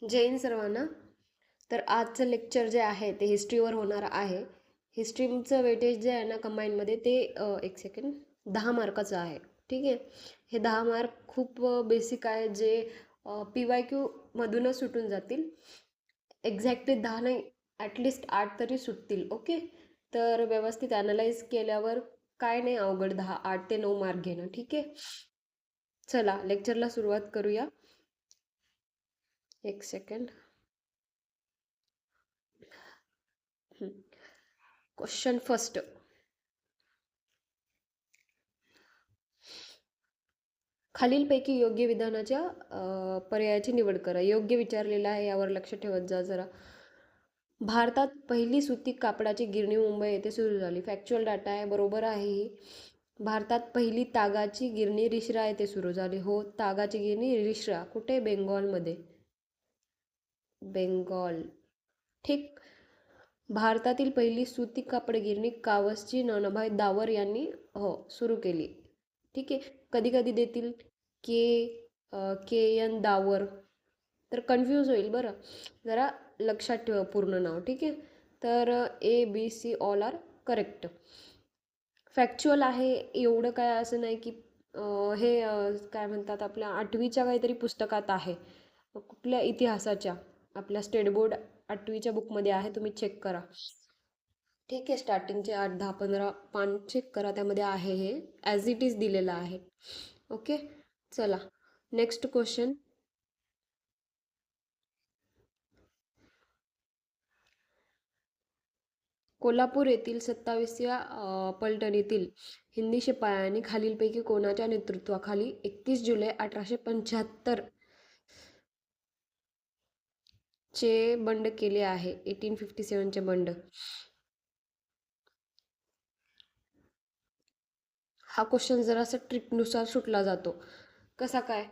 जय हिंद सर्वांना. तर आजचं लेक्चर जे आहे ते हिस्ट्रीवर होणार आहे. हिस्ट्रीचं वेटेज जे आहे ना कंबाईनमध्ये ते एक सेकंड 10 मार्काचं आहे. ठीक आहे. हे 10 मार्क खूप बेसिक आहे, जे PYQ मधूनच सुटून जातील. एक्झॅक्टली 10 नाही, ॲटलिस्ट 8 तरी सुटतील. ओके. तर व्यवस्थित ॲनालाइज केल्यावर काय नाही अवघड 8 ते 9 मार्क घेणं. ठीक आहे. चला लेक्चरला सुरुवात करूया. एक सेकंड. Question first. खालीलपैकी योग्य विधानाच्या पर्यायाची निवड करा. योग्य विचारलेलं आहे, यावर लक्ष ठेवत जा जरा. भारतात पहिली सुती कापडाची गिरणी मुंबई येथे सुरू झाली. फॅक्च्युअल डाटा आहे, बरोबर आहे ही. भारतात पहिली तागाची गिरणी रिश्रा येथे सुरू झाली. हो, तागाची गिरणी रिश्रा कुठे? बेंगॉलमध्ये. बेंगॉल. ठीक. भारतातील पहिली सुती कापड गिरणी कावसची नानाभाई दावर यांनी सुरू केली. ठीक आहे. कधी कधी देतील के एन दावर, तर कन्फ्यूज होईल बरं. जरा लक्षात ठेवा पूर्ण नाव. ठीक आहे. तर ABC all are correct. Factual आहे, एवढं काय असं नाही की हे काय म्हणतात, आपल्या 8वीच्या काहीतरी पुस्तकात आहे, कुठल्या इतिहासाच्या, आपल्या स्टेट बोर्ड 8वीच्या बुकमध्ये आहे, तुम्ही चेक करा. ठीक आहे. स्टार्टिंगचे 8, 10, 15 पान चेक करा, त्यामध्ये आहे, हे ॲज इट इज दिलेलं आहे. ओके. चला नेक्स्ट क्वेश्चन. कोल्हापूर येथील 27व्या पलटणीतील हिंदी शिपायांनी खालीलपैकी कोणाच्या नेतृत्वाखाली 31 जुलै 1875 चे बंड केले आहे? 1857 चे बंड. हा क्वेश्चन जरासा ट्रिकनुसार सुटला जातो. कसा काय?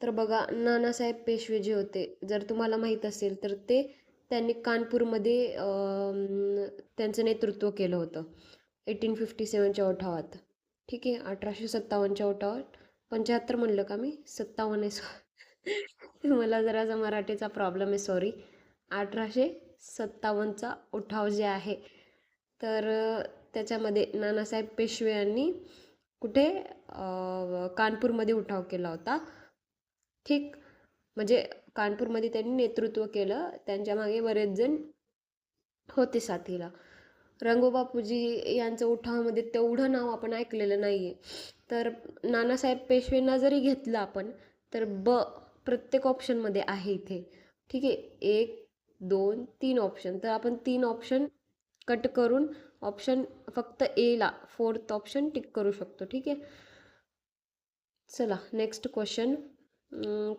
तर बघा, नानासाहेब पेशवे जे होते, जर तुम्हाला माहीत असेल तर त्यांनी कानपूरमध्ये त्यांचं नेतृत्व केलं होतं 1857च्या उठावात. ठीक आहे. 1857च्या उठावात. 75 म्हणलं का मी? 57 आहे. मला जरासा मराठीचा प्रॉब्लेम आहे, सॉरी. 1857चा उठाव जे आहे, तर त्याच्यामध्ये नानासाहेब पेशवे यांनी कुठे कानपूरमध्ये उठाव केला होता. ठीक. म्हणजे कानपूरमध्ये त्यांनी नेतृत्व केलं, त्यांच्या मागे बरेच जण होते साथीला. रंगोबापूजी यांचं उठावामध्ये तेवढं नाव आपण ऐकलेलं नाही आहे. तर नानासाहेब पेशवेंना जरी घेतलं आपण, तर प्रत्येक ऑप्शनमध्ये आहे इथे. ठीक आहे. 1, 2, 3 ऑप्शन. तर आपण 3 ऑप्शन कट करून ऑप्शन फक्त एला, 4th ऑप्शन टिक करू शकतो. ठीक आहे. चला नेक्स्ट क्वेश्चन.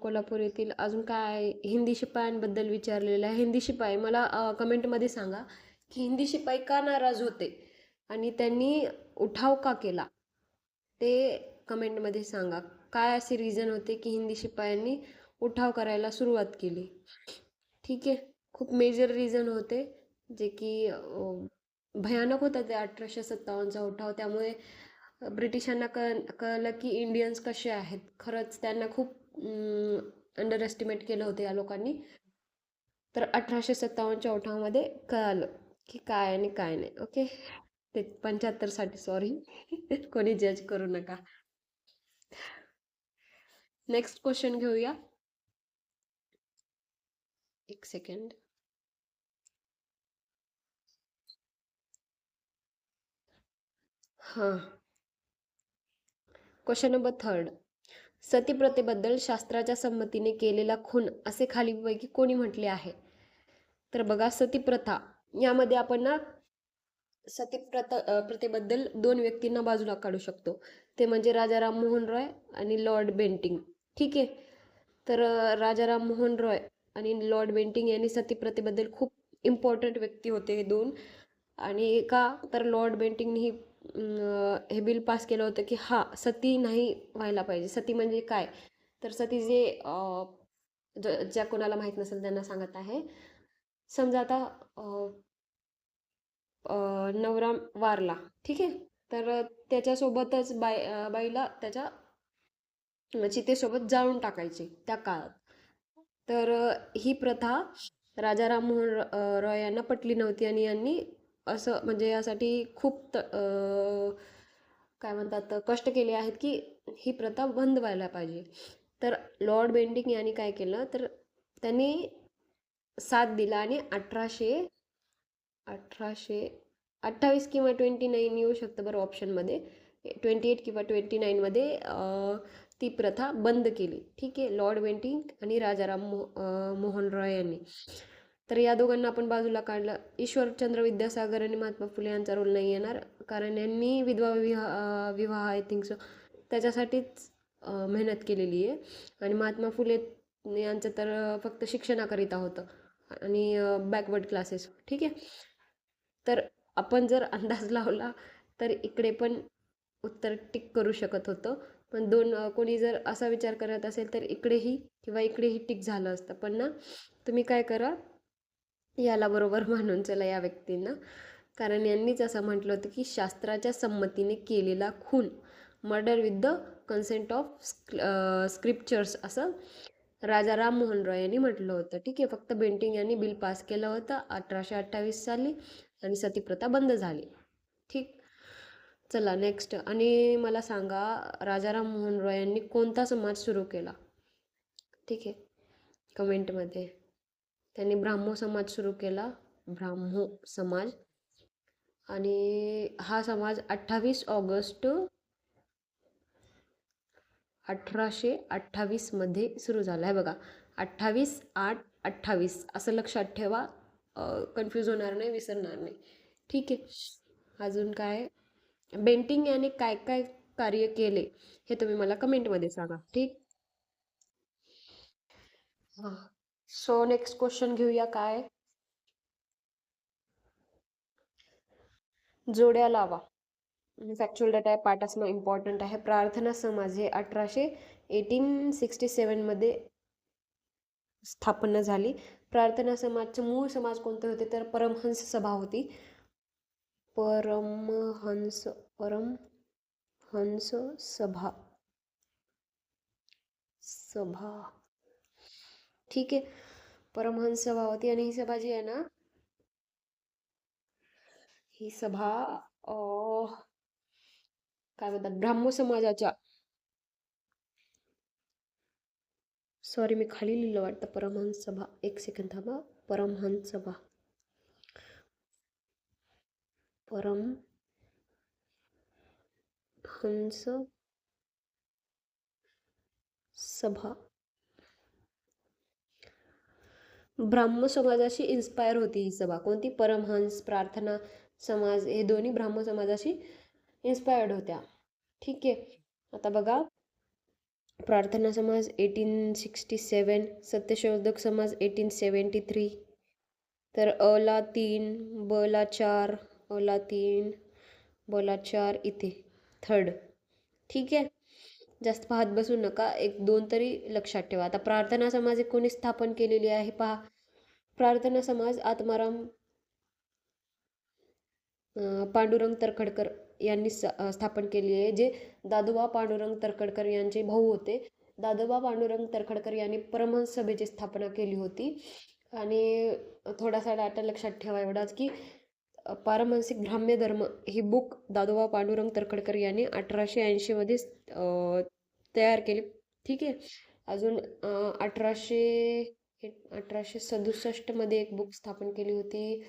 कोल्हापूर येथील अजून काय हिंदी शिपायांबद्दल विचारलेलं आहे. हिंदी शिपाई, मला कमेंटमध्ये सांगा की हिंदी शिपाई का नाराज होते आणि त्यांनी उठाव का केला, ते कमेंटमध्ये सांगा. काय असे रिझन होते की हिंदी शिपायांनी उठाव करायला सुरुवात केली? ठीक आहे. खूप मेजर रिझन होते, जे की भयानक होता ते 1857चा उठाव. त्यामुळे ब्रिटिशांना कळलं की इंडियन्स कसे आहेत. खरंच त्यांना खूप अंडर एस्टिमेट केलं होतं या लोकांनी. तर 1857च्या उठावामध्ये कळालं की काय आणि काय नाही. ओके. ते 75साठी सॉरी. कोणी जज करू नका. नेक्स्ट क्वेश्चन घेऊया. एक सेकंड. हां. Question number 3. सतीप्रथेबद्दल शास्त्राच्या संमतीने केलेला खून असे खालीलपैकी कोणी म्हटले आहे? तर बघा, सतीप्रथा यामध्ये आपण ना प्रथेबद्दल 2 व्यक्तींना बाजूला काढू शकतो. ते म्हणजे राजा राममोहन रॉय आणि लॉर्ड बेंटिंग. ठीक आहे. तर राजा राममोहन रॉय आणि लॉर्ड बेंटिंग यांनी सतीप्रथेबद्दल खूप इम्पॉर्टंट व्यक्ती होते हे 2. आणि का तर लॉर्ड बेंटिंगनी हे बिल पास केलं होतं की सती नाही व्हायला पाहिजे. सती म्हणजे काय? तर सती जे ज्या कोणाला माहीत नसेल त्यांना सांगत आहे. समजा आता नवरा वारला. ठीक आहे. तर त्याच्यासोबतच बाईला त्याच्या चितेसोबत जाळून टाकायचे त्या काळात. तर ही प्रथा राजा राममोहन रॉय यांना पटली नव्हती आणि यांनी असं म्हणजे यासाठी खूप काय म्हणतात कष्ट केले आहेत की ही प्रथा बंद व्हायला पाहिजे. तर लॉर्ड बेंटिंक यांनी काय केलं तर त्यांनी साथ दिला आणि 1828 किंवा 29 येऊ शकतं बरं ऑप्शनमध्ये. 28 किंवा 29मध्ये ती प्रथा बंद केली. ठीक आहे. लॉर्ड बेंटिंक आणि राजाराम मोहन रॉय यांनी. तर या दोघांना आपण बाजूला काढलं. ईश्वरचंद्र विद्यासागर आणि महात्मा फुले यांचा रोल नाही येणार, कारण यांनी विधवा विवाह आय थिंक सो त्याच्यासाठीच मेहनत केलेली आहे. आणि महात्मा फुले यांचं तर फक्त शिक्षणाकरिता होतं आणि बॅकवर्ड क्लासेस. ठीक आहे. तर आपण जर अंदाज लावला तर इकडे पण उत्तर टिक करू शकत होतं. पण कोणी जर असा विचार करत असेल तर इकडेही किंवा इकडेही टिक झालं असतं. पण ना तुम्ही काय करा, याला बरोबर मानून चला या व्यक्तींना, कारण यांनीच असं म्हटलं होतं की शास्त्राच्या संमतीने केलेला खून, murder with the consent of scriptures, असं राजा राममोहन रॉय यांनी म्हटलं होतं. ठीक आहे. फक्त बेंटिंक यांनी बिल पास केलं होतं 1828 साली आणि सतीप्रथा बंद झाली. ठीक. चला नेक्स्ट. आणि मला सांगा, राजा राममोहन रॉय यांनी कोणता समाज सुरू केला? ठीक आहे, कमेंटमध्ये. त्यांनी ब्राह्मो समाज सुरू केला, ब्राह्मो समाज. आणि हा समाज 28 ऑगस्ट 1828 मध्ये सुरू झाला आहे बघा. 28/8/28 असं लक्षात ठेवा, कन्फ्यूज होणार नाही, विसरणार नाही. ठीक आहे. अजून काय, बेंटिंक याने काय काय कार्य केले हे तुम्ही मला कमेंटमध्ये सांगा. ठीक. हां. सो नेक्स्ट क्वेश्चन घेऊया. काय, जोड्या लावा. फॅक्च्युअल डाटा आहे, पाठ असणं इम्पॉर्टंट आहे. प्रार्थना समाज हे 1867मध्ये स्थापना झाली. प्रार्थना समाजचे मूळ समाज कोणते होते तर परमहंस सभा होती. परमहंस सभा. ठीक आहे. परमहंस सभा होती आणि ही सभा जी आहे ना, ही सभा काय म्हणतात, ब्राह्मो समाजाच्या, सॉरी मी खाली लिहिलं वाटतं परमहंस सभा. एक सेकंद थांबा. परमहंस सभा, परमहंस सभा ब्राह्मो समाजाशी इन्स्पायर होती ही सभा. कोणती? परमहंस, प्रार्थना समाज हे दोन्ही ब्राह्मो समाजाशी इन्स्पायर्ड होत्या. ठीक आहे. आता बघा, प्रार्थना समाज 1867, सत्यशोधक समाज 1873. तर अ ला 3, ब ला 4, अ ला 3, ब ला 4 इथे थर्ड. ठीक आहे. जास्त पाहत बसू नका, 1-2 तरी लक्षात ठेवा. आता प्रार्थना समाज कोणी स्थापन केलेली आहे पहा. प्रार्थना समाज आत्माराम पांडुरंग तरखडकर यांनी स्थापन केली आहे, जे दादोबा पांडुरंग तरखडकर यांचे भाऊ होते. दादोबा पांडुरंग तरखडकर यांनी परमहंस सभेची स्थापना केली होती. आणि थोडासा डाटा लक्षात ठेवा एवढाच की पारमांसिक ब्राह्म्य धर्म ही बुक दादोबा पांडुरंग तरखडकर यांनी 1880 मध्ये तयार केली. ठीक आहे. अजून 1867 मध्ये एक बुक स्थापन केली होती.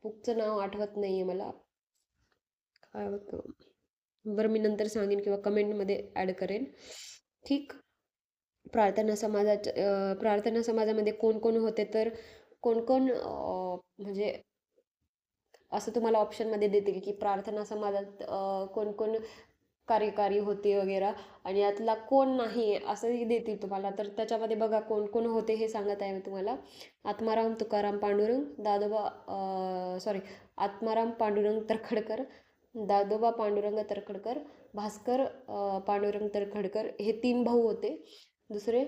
बुकचं नाव आठवत नाही आहे मला, काय होतं बरं, मी नंतर सांगेन किंवा कमेंटमध्ये ॲड करेन. ठीक. प्रार्थना समाजामध्ये कोण कोण होते तर कोण कोण म्हणजे असं तुम्हाला ऑप्शनमध्ये देतील की प्रार्थना समाजात कोण कोण कार्यकारी होते वगैरे, आणि यातला कोण नाही असंही देतील तुम्हाला. तर त्याच्यामध्ये बघा कोण कोण होते हे सांगत आहे मी तुम्हाला. आत्माराम तुकाराम पांडुरंग, आत्माराम पांडुरंग तरखडकर, दादोबा पांडुरंग तरखडकर, भास्कर पांडुरंग तरखडकर हे 3 भाऊ होते. दुसरे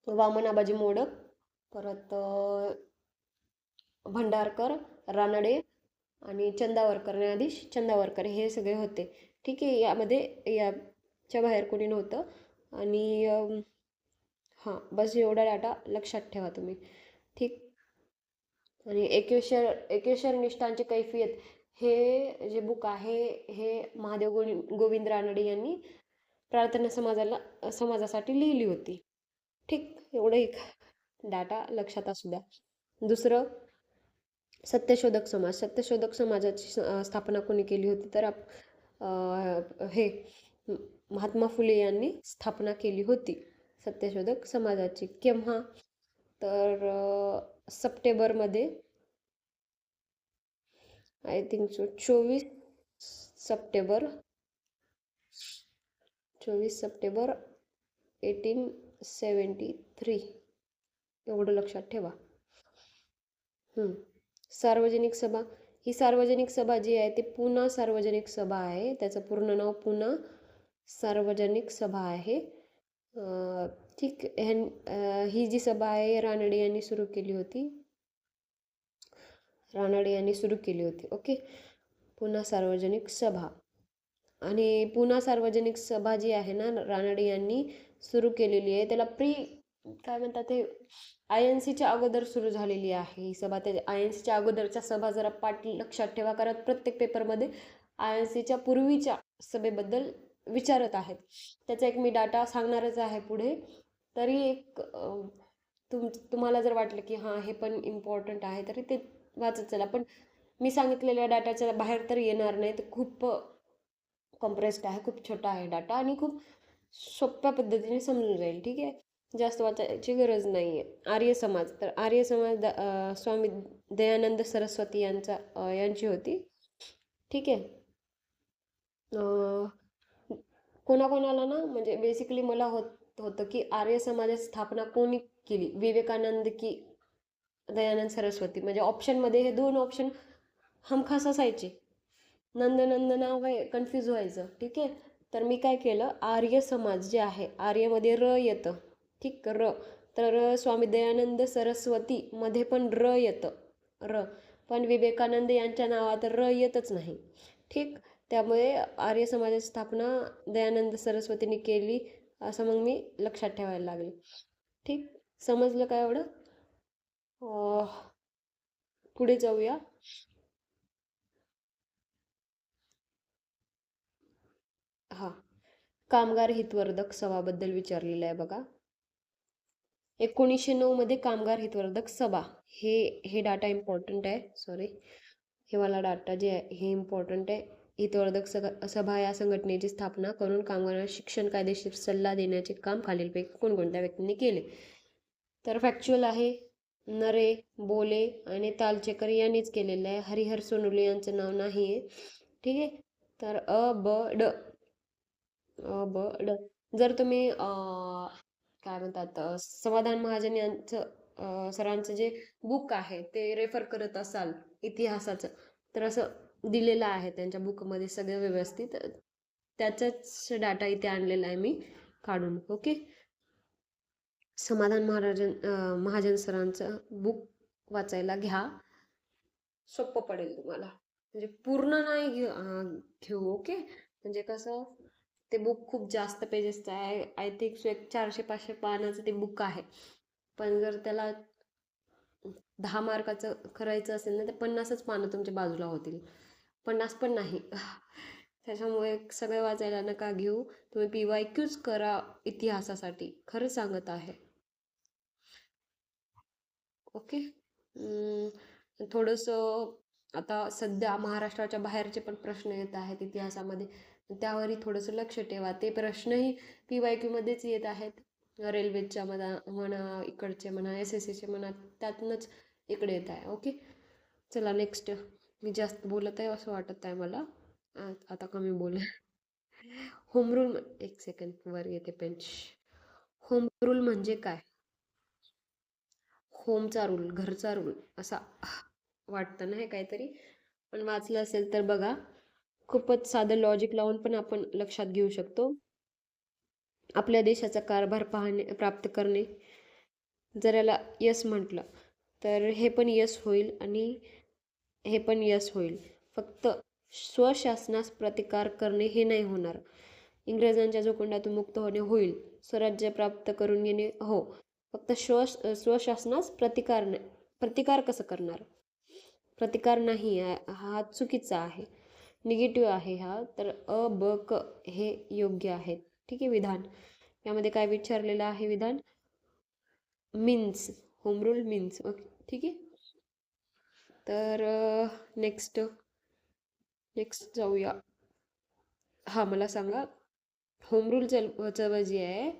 वामन आबाजी मोडक, परत भंडारकर, रानडे आणि चंदावरकर, न्यायाधीश चंदावरकर हे सगळे होते. ठीक आहे. यामध्ये याच्या बाहेर कोणी नव्हतं. आणि हां, बस एवढा डाटा लक्षात ठेवा तुम्ही. ठीक. आणि एकेश्वर निष्ठांची कैफियत हे जे बुक आहे, हे महादेव गोविंद रानडे यांनी प्रार्थना समाजासाठी लिहिली होती. ठीक. एवढं एक डाटा लक्षात असू द्या. दुसरं, सत्यशोधक समाज. सत्यशोधक समाजाची स्थापना कोणी केली होती? तर हे महात्मा फुले यांनी स्थापना केली होती सत्यशोधक समाजाची. केव्हा? तर सप्टेंबरमध्ये, आय थिंक सो 24 सप्टेंबर 1873. एवढं लक्षात ठेवा. सार्वजनिक सभा. ही सार्वजनिक सभा जी आहे ती पुणा सार्वजनिक सभा आहे. त्याचं पूर्ण नाव पुणा सार्वजनिक सभा आहे. ठीक. ही जी सभा आहे रानडे यांनी सुरू केली होती. ओके. पुणा सार्वजनिक सभा. आणि पुणा सार्वजनिक सभा जी आहे ना, रानडे यांनी सुरू केलेली आहे. त्याला काय म्हणतात ते, INCच्या अगोदर सुरू झालेली आहे ही सभा. त्या INCच्या अगोदरच्या सभा जरा पाठ लक्षात ठेवा, कारण प्रत्येक पेपरमध्ये INCच्या पूर्वीच्या सभेबद्दल विचारत आहेत. त्याचा एक मी डाटा सांगणारच आहे पुढे. तरी एक तुम्हाला जर वाटलं की हां हे पण इम्पॉर्टंट आहे, तरी ते वाचत चला. पण मी सांगितलेल्या डाटाच्या बाहेर तर येणार नाही. तर खूप कॉम्प्रेस्ड आहे, खूप छोटा आहे डाटा आणि खूप सोप्या पद्धतीने समजून जाईल. ठीक आहे. जास्त वाचायची गरज नाही आहे. आर्य समाज. तर आर्य समाज स्वामी दयानंद सरस्वती यांची होती. ठीक आहे. कोणाकोणाला ना, म्हणजे बेसिकली मला होतं की आर्य समाजाची स्थापना कोणी केली, विवेकानंद की दयानंद सरस्वती. म्हणजे ऑप्शनमध्ये हे 2 ऑप्शन हमखास असायचे. नंद नाव आहे, कन्फ्यूज व्हायचं. ठीक आहे. तर मी काय केलं, आर्य समाज जे आहे, आर्यमध्ये र येतं. ठीक. तर स्वामी दयानंद सरस्वती मध्ये पण र येतं. पण विवेकानंद यांच्या नावात र येतच नाही. ठीक. त्यामुळे आर्य समाजाची स्थापना दयानंद सरस्वतींनी केली असं मग मी लक्षात ठेवायला लागले. ठीक. समजलं का एवढं? पुढे जाऊया. हा, कामगार हितवर्धक सभाबद्दल विचारलेलं आहे बघा. 1909 मध्ये कामगार हितवर्धक सभा. हे डाटा इम्पॉर्टंट आहे. सॉरी, हे वाला डाटा जे आहे हे इम्पॉर्टंट आहे. हितवर्धक सभा या संघटनेची स्थापना करून कामगारांना शिक्षण, कायदेशीर सल्ला देण्याचे काम खालीलपैकी कोणकोणत्या व्यक्तींनी केले? तर फॅक्च्युअल आहे. नरे, बोले आणि तालचेकर यांनीच केलेलं आहे. हरिहर सोनुले यांचं नाव नाही आहे. ठीक आहे. तर ड. जर तुम्ही काय म्हणतात, समाधान महाजन यांचं सरांचं जे बुक आहे ते रेफर करत असाल इतिहासाचं, तर असं दिलेलं आहे त्यांच्या बुकमध्ये सगळं व्यवस्थित. त्याचाच डाटा इथे आणलेला आहे मी काढून. ओके. समाधान महाजन सरांचं बुक वाचायला घ्या, सोपं पडेल तुम्हाला. म्हणजे पूर्ण नाही घेऊ. ओके. म्हणजे कसं, ते बुक खूप जास्त पेजेसचं आहे. आय थिंक 400-500 पानाचं ते बुक आहे. पण जर त्याला 10 मार्काचं करायचं असेल ना, तर 50च पानं तुमच्या बाजूला होतील. 50 पण नाही. त्याच्यामुळे सगळं वाचायला नका घेऊ. तुम्ही PYQच करा इतिहासासाठी, खरं सांगत आहे. ओके. थोडंसं आता सध्या महाराष्ट्राच्या बाहेरचे पण प्रश्न येत आहेत इतिहासामध्ये, त्यावरही थोडंसं लक्ष ठेवा. ते प्रश्नही PYQ मध्येच येत आहेत. रेल्वेच्या म्हणा, इकडचे म्हणा, SSCचे म्हणा, त्यातूनच इकडे येत आहे. ओके. चला नेक्स्ट. मी जास्त बोलत आहे असं वाटत आहे मला. आता कमी बोल. Home rule. एक सेकंड, वर येते पेंच. होम रूल म्हणजे काय? होमचा रूल, घरचा रूल असा वाटतं ना हे काहीतरी. पण वाचलं असेल तर बघा, खूपच साधं लॉजिक लावून पण आपण लक्षात घेऊ शकतो. आपल्या देशाचा कारभार प्राप्त करणे. जर याला यस म्हटलं तर हे पण यस होईल आणि हे पण यस होईल. फक्त स्वशासनास प्रतिकार करणे हे नाही होणार. इंग्रजांच्या जोखंडातून मुक्त होणे होईल. स्वराज्य प्राप्त करून घेणे हो. फक्त स्वशासनास प्रतिकार कसं करणार? प्रतिकार नाही हा चुकीचा आहे, निगेटिव्ह आहे हा. तर अ ब क हे योग्य आहेत. ठीक आहे. विधान यामध्ये काय विचारलेलं आहे? विधान means, home rule means. Okay, ठीक आहे. तर नेक्स्ट जाऊया. हा, मला सांगा, होम रूल चळवळ जी आहे,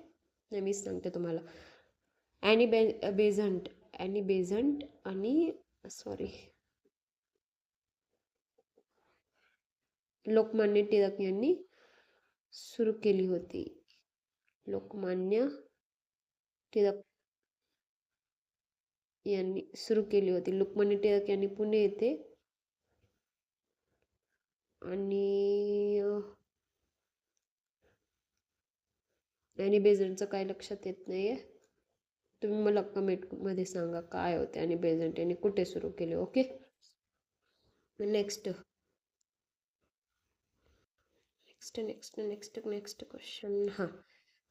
मीच सांगते तुम्हाला. ॲनी बेझंट आणि सॉरी लोकमान्य टिळक यांनी सुरू केली होती. लोकमान्य टिळक यांनी सुरू केली होती. लोकमान्य टिळक यांनी पुणे येथे आणि ॲनी बेझंटचं काय लक्षात येत नाहीये. तुम्ही मला कमेंटमध्ये सांगा काय होते ॲनी बेझंट यांनी कुठे सुरू केले. ओके. Next question. हां,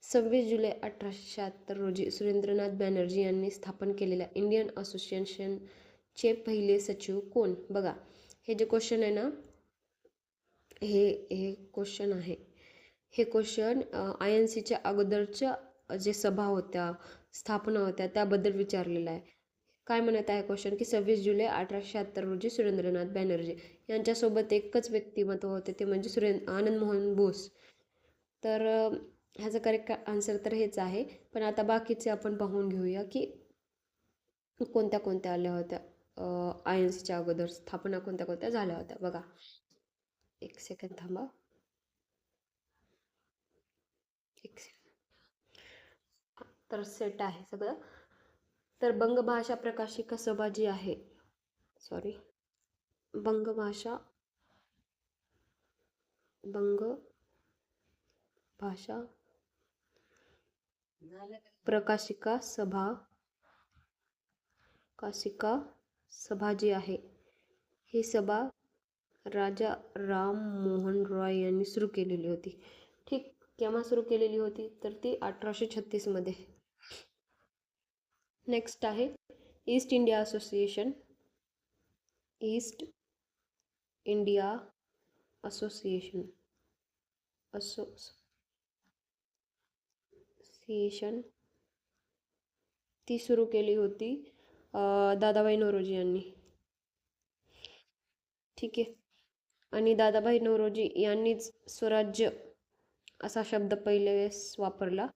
26 जुलै 1876 रोजी सुरेंद्रनाथ बॅनर्जी यांनी स्थापन केलेल्या इंडियन असोसिएशनचे पहिले सचिव कोण? बघा, हे जे क्वेश्चन आहे ना, हे क्वेश्चन आहे, हे क्वेश्चन INCच्या अगोदरच्या जे सभा होत्या, स्थापना होत्या, त्याबद्दल विचारलेलं आहे. काय म्हणत आहे क्वेश्चन की 26 जुलै 1876 रोजी सुरेंद्रनाथ बॅनर्जी यांच्यासोबत एकच व्यक्तिमत्व होते, ते म्हणजे आनंद मोहन बोस. तर ह्याचं करेक्ट आन्सर तर हेच आहे. पण आता बाकीचे आपण पाहून घेऊया की कोणत्या कोणत्या आल्या होत्या. INCच्या अगोदर स्थापना कोणत्या कोणत्या झाल्या होत्या. बघा, एक सेकंड थांबा. तर सेट आहे सगळं. तर बंगभाषा प्रकाशिका सभा जी आहे, सॉरी, बंगभाषा प्रकाशिका सभा जी आहे, ही सभा राजा राम मोहन रॉय यांनी सुरू केलेली होती. ठीक. केव्हा सुरू केलेली होती? तर ती 1836 मध्ये. नेक्स्ट आहे east India association. East India association ती सुरू केली होती दादाभाई नौरोजी यांनी. ठीक आहे. आणि दादाभाई नौरोजी यांनीच स्वराज्य असा शब्द पहिल्या वेळेस वापरला.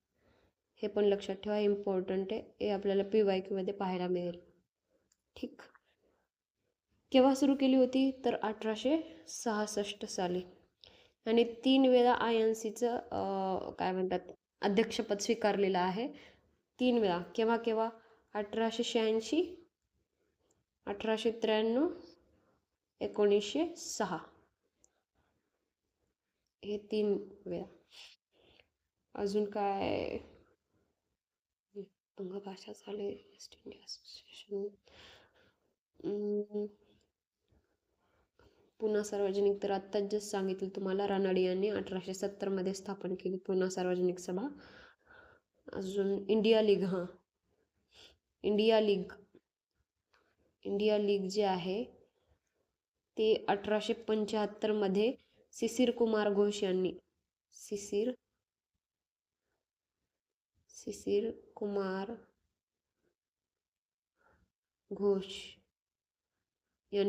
हे पण लक्षात ठेवा, इम्पॉर्टंट आहे. हे आपल्याला PYQ मध्ये पाहायला मिळेल. ठीक. केव्हा सुरू केली होती? तर 1866 साली. आणि 3 वेळा INCचं काय म्हणतात, अध्यक्षपद स्वीकारलेलं आहे. 3 वेळा. केव्हा केव्हा? 1886, 1893, 1906. हे 3 वेळा. अजून काय? बंगभाषा झाले, ईस्ट इंडिया असोसिएशन, पुणा सार्वजनिक, तर आत्ताच जस्ट सांगितलं तुम्हाला, रानडे यांनी 1870 मध्ये स्थापन केली पुणा सार्वजनिक सभा. अजून इंडिया लीग. हां, इंडिया लीग जे आहे ते 1875 मध्ये शिशिर कुमार घोष यांनी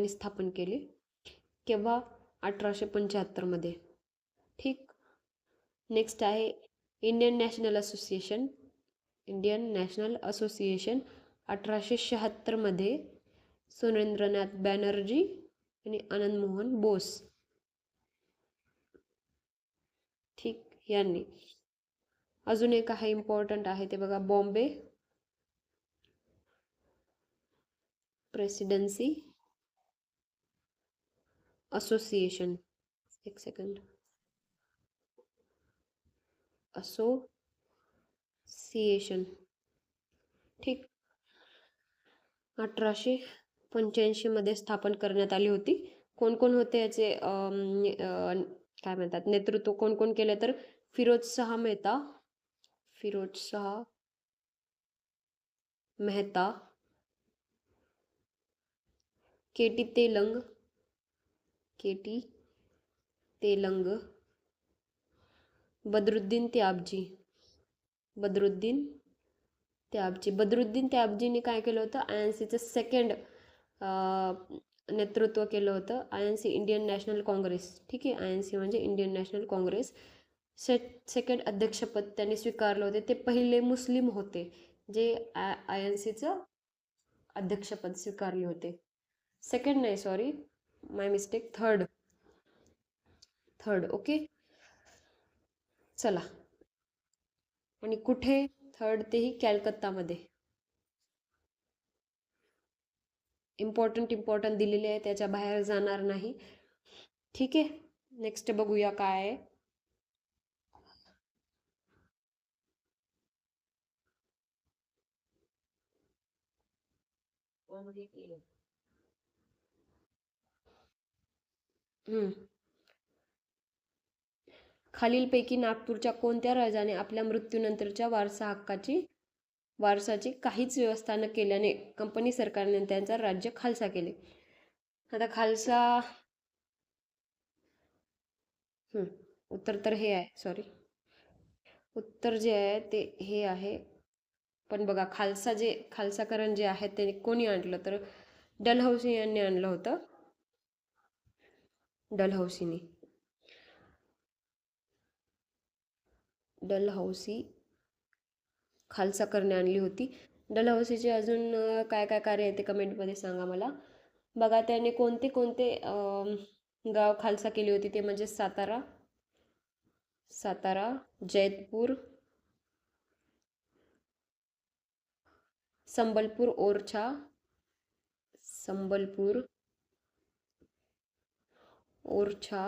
स्थापन केले. केव्हा? 1875 मध्ये. ठीक. नेक्स्ट आहे इंडियन नॅशनल असोसिएशन. 1876 मध्ये सुरेंद्रनाथ बॅनर्जी आणि आनंद मोहन बोस, ठीक, यांनी. अजून एक आहे इम्पॉर्टंट आहे ते बघा, बॉम्बे प्रेसिडेन्सी असोसिएशन. एक सेकंड. असोसिएशन. ठीक. 1885 मध्ये स्थापन करण्यात आली होती. कोण कोण होते याचे काय म्हणतात, नेतृत्व कोण कोण केलं? तर फिरोजशाह मेहता, फिरोजशाह मेहता, के.टी. तेलंग, के.टी. तेलंग, बदरुद्दीन त्याबजी, बदरुद्दीन त्याबजी. बदरुद्दीन त्याबजीने काय केलं होतं, आय एन सीचं सेकंड नेतृत्व केलं होतं. I N C Indian National Congress. ठीक आहे, आय एन सी म्हणजे इंडियन नॅशनल काँग्रेस. सेकंड अध्यक्षपद त्यांनी स्वीकारलं होते. ते पहिले मुस्लिम होते जे आय एन सीचं अध्यक्षपद स्वीकारले होते. सेकंड नाही, सॉरी, माय मिस्टेक, थर्ड. ओके, चला. आणि कुठे थर्ड, तेही कॅलकत्तामध्ये. इम्पॉर्टंट दिलेले आहे, त्याच्या बाहेर जाणार नाही. ठीक आहे, नेक्स्ट बघूया काय आहे. खालीलपैकी नागपूरच्या कोणत्या राजाने आपल्या मृत्यूनंतरच्या वारसाची काहीच व्यवस्था न केल्याने कंपनी सरकारने त्यांचा राज्य खालसा केले? आता खालसा, उत्तर तर हे आहे, सॉरी, उत्तर जे आहे ते हे आहे. पण बघा, खालसाकरण जे आहे ते कोणी आणलं, तर डलहौसी यांनी आणलं होतं. डलहौसी खालसा करणे आणली होती. डलहौसीचे अजून काय काय कार्य आहे ते कमेंटमध्ये सांगा मला. बघा, त्याने कोणते कोणते गाव खालसा केली होती ते म्हणजे सातारा, जैतपूर, संबलपूर, ओरछा,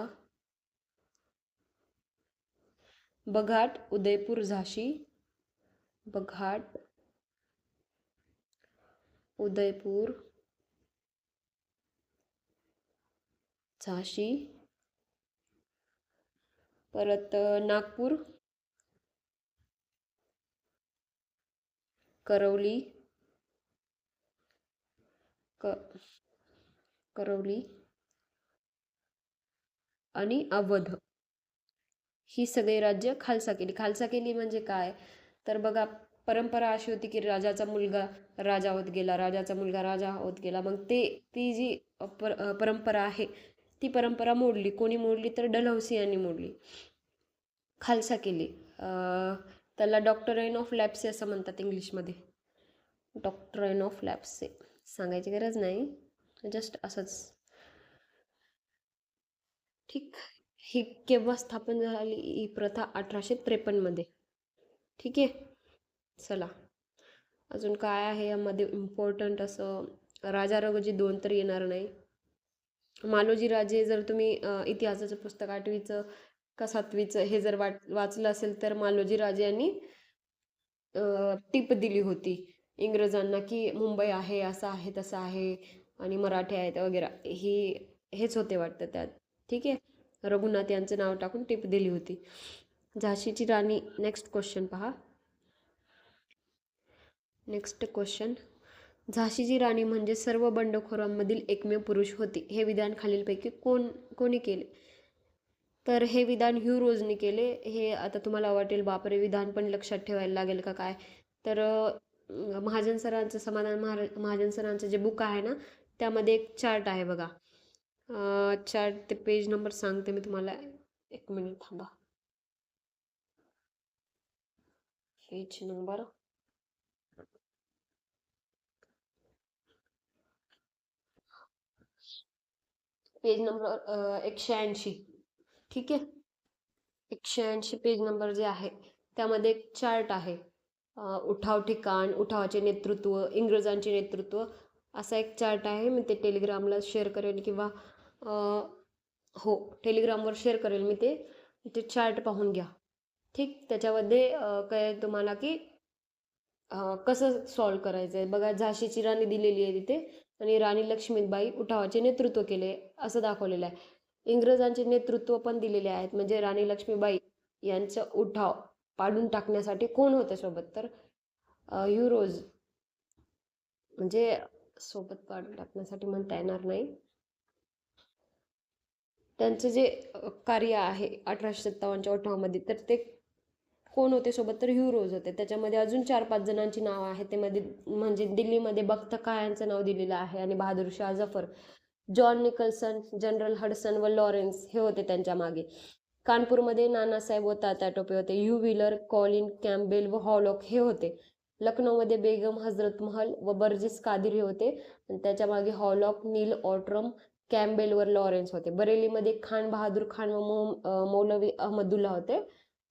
बघाट, उदयपूर, झाशी, परत नागपूर, करौली आणि अवध, ही सगळे राज्य खालसा केली म्हणजे काय, तर बघा, परंपरा अशी होती की राजाचा मुलगा राजा होत गेला. मग ती जी परंपरा आहे, ती परंपरा मोडली. कोणी मोडली, तर डलहौसी यांनी मोडली, खालसा केली. त्याला डॉक्टराईन ऑफ लॅप्से असं म्हणतात इंग्लिशमध्ये. डॉक्टराईन ऑफ लॅप्से सांगायची गरज नाही, जस्ट असंच. ठीक, ही केव्हा स्थापन झाली ही प्रथा? 1853 मध्ये. ठीक आहे, चला. अजून काय आहे यामध्ये इम्पॉर्टंट असं? राजा रघुजी 2 तर येणार नाही. मालोजी राजे, जर तुम्ही इतिहासाचं पुस्तक 8वीचं का 7वीचं हे जर वाचलं असेल, तर मालोजी राजे यांनी टीप दिली होती इंग्रजांना की मुंबई आहे, असं आहे, तसं आहे, आणि मराठे आहेत वगैरे, हेच होते वाटतं त्यात. ठीक आहे, रघुनाथ यांचं नाव टाकून टीप दिली होती. झाशीची राणी. नेक्स्ट क्वेश्चन पहा. नेक्स्ट क्वेश्चन, झाशीची राणी म्हणजे सर्व बंडखोरांमधील एकमेव पुरुष होती. हे विधान खालीलपैकी कोणी केले? तर हे विधान ह्यू रोजने केले. हे आता तुम्हाला वाटेल, बापरे, विधान पण लक्षात ठेवायला लागेल का काय? तर महाजन सरांचं जे बुक आहे ना, त्यामध्ये एक चार्ट आहे बघा. चार्ट, ते पेज नंबर सांगते मी तुम्हाला, 1 मिनिट थांबा. Page number 180. ठीक आहे, 180 पेज नंबर जे आहे त्यामध्ये एक चार्ट आहे. उठाव ठिकाण, उठावाचे नेतृत्व, इंग्रजांचे नेतृत्व, असा एक चार्ट आहे. मी ते टेलिग्रामला शेअर करेल, किंवा हो, टेलिग्रामवर शेअर करेल मी ते चार्ट पाहून घ्या. ठीक, त्याच्यामध्ये काय तुम्हाला की कसं सॉल्व करायचं आहे बघा. झाशीची राणी दिलेली आहे तिथे, आणि राणी लक्ष्मीबाई उठावाचे नेतृत्व केले असं दाखवलेलं आहे. इंग्रजांचे नेतृत्व पण दिलेले आहेत, म्हणजे राणी लक्ष्मीबाई यांचा उठाव पाडून टाकण्यासाठी कोण होते सोबत? तर युरोज म्हणजे सोबत पाडून टाकण्यासाठी म्हणता येणार नाही. त्यांचं जे कार्य आहे 1857च्या उठावामध्ये, तर ते कोण होते सोबत? तर युरोज होते. त्याच्यामध्ये अजून 4-5 जणांची नावं आहेत. ते मध्ये म्हणजे दिल्लीमध्ये बख्त खाँ यांचं नाव दिलेलं आहे आणि Bahadur Shah Zafar, John Nicholson, general Hudson व लॉरेन्स हे होते त्यांच्या मागे. कानपूरमध्ये नानासाहेब व तात्या टोपे होते. यू व्हीलर, कॉलिन कॅम्पबेल व हॉलॉक हे होते. लखनौमध्ये बेगम हजरत महल व बर्जिस कादिर हे होते आणि त्याच्या मागे हॉलॉक, नील ऑट्रम, कॅम्पबेल व लॉरेन्स होते. बरेलीमध्ये खान बहादूर खान व मौलवी अहमदुल्ला होते.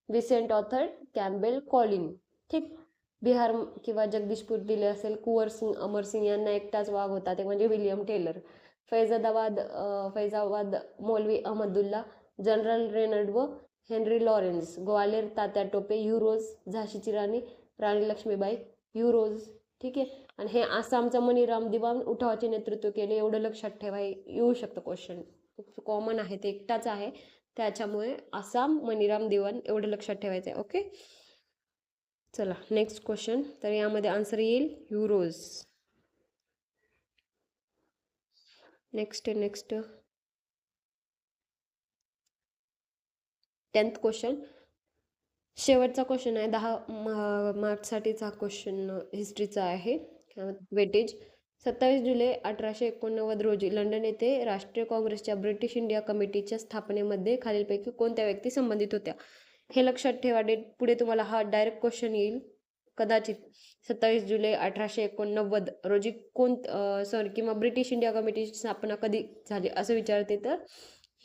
Vincent Arthur, Campbell, Colin. ठीक. बिहार किंवा जगदीशपूर दिले असेल, कुंवर सिंग, अमर सिंग यांना एकटाच वाघ होता, ते म्हणजे William Taylor. Faizabad Maulvi Ahmadullah, general Reynold व हेनरी लॉरेन्स. ग्वालेर तात्या टोपे, युरोज. झाशीची राणी राणी लक्ष्मीबाई, युरोज. ठीक आहे. आणि हे आसामचा मनीराम दिवान उठावाचे नेतृत्व केले. एवढं लक्षात ठेवा, येऊ शकतं क्वेश्चन. कॉमन आहे, ते एकटाच आहे, त्याच्यामुळे आसाम मनीराम दिवान एवढं लक्षात ठेवायचं आहे. ओके, चला नेक्स्ट क्वेश्चन. तर यामध्ये आन्सर येईल युरोज. नेक्स्ट 10th क्वेश्चन, शेवटचा क्वेश्चन आहे. 10 मार्क्ससाठीचा क्वेश्चन हिस्ट्रीचा आहे. वेटेज. 27 जुलै 1889 रोजी लंडन येथे राष्ट्रीय काँग्रेसच्या ब्रिटिश इंडिया कमिटीच्या स्थापनेमध्ये खालीलपैकी कोणत्या व्यक्ती संबंधित होत्या? हे लक्षात ठेवा. डेट पुढे तुम्हाला हा डायरेक्ट क्वेश्चन येईल कदाचित. 27 जुलै 1889 रोजी किंवा ब्रिटिश इंडिया कमिटीची स्थापना कधी झाली असं विचारते, तर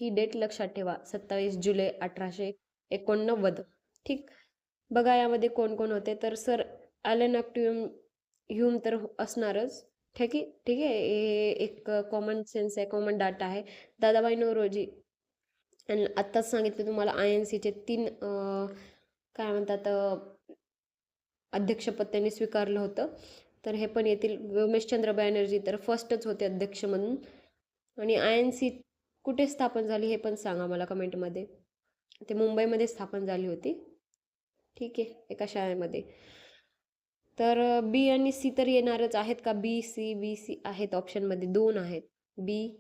ही डेट लक्षात ठेवा, 27 जुलै 1889. ठीक. बघा यामध्ये कोण कोण होते, तर सर ॲलन ह्यूम तर असणारच. ठीक आहे, ठीक आहे, हे एक कॉमन सेन्स आहे, कॉमन डाटा आहे. दादाभाई नौरोजी, आणि आत्ताच सांगितलं तुम्हाला INCचे 3 काय म्हणतात अध्यक्षपद त्यांनी स्वीकारलं होतं, तर हे पण येतील. उमेशचंद्र बॅनर्जी तर फर्स्टच होते अध्यक्ष म्हणून. आणि INC कुठे स्थापन झाली हे पण सांगा मला कमेंटमध्ये. ते मुंबईमध्ये स्थापन झाली होती. ठीक आहे, एका शाळेमध्ये. तर बी आणि सी तर येणारच आहेत का? बी सी आहेत ऑप्शनमध्ये, 2 आहेत. B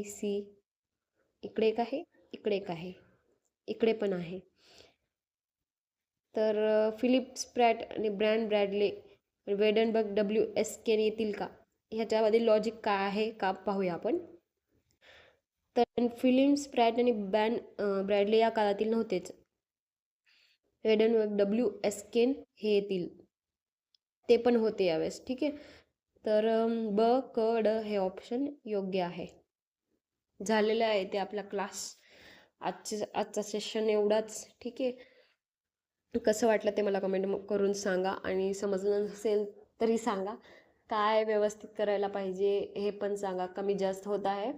C. इकडे एक आहे, इकडे एक आहे, इकडे पण आहे. तर फिलिप स्प्रॅट आणि ब्रॅन ब्रॅडले, वेडनबर्ग, WS केन येतील का? ह्याच्यामध्ये लॉजिक काय आहे का पाहूया आपण. तर फिलिप स्प्रॅट आणि ब्रॅडले या काळातील नव्हतेच. वेडनबर्ग, WS केन हे येतील, ते पण होते यावेळेस. ठीक आहे. तर ब क ड हे ऑप्शन योग्य आहे. झालेलं आहे ते आपला क्लास. आजचा सेशन एवढाच. ठीक आहे. कसं वाटलं ते मला कमेंट करून सांगा, आणि समजलं नसेल तरी सांगा. काय व्यवस्थित करायला पाहिजे हे पण सांगा. कमी जास्त होत आहे,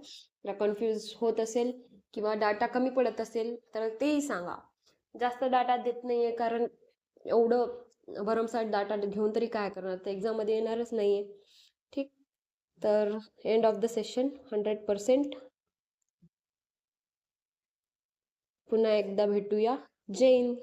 कन्फ्यूज होत असेल किंवा डाटा कमी पडत असेल तर तेही सांगा. जास्त डाटा देत नाही आहे, कारण एवढं भरमसाठ डाटा घेऊन तरी काय करणार, तर एक्झाममध्ये येणारच नाही आहे. ठीक. तर एंड ऑफ द सेशन 100%. पुन्हा एकदा भेटूया. जय हिंद.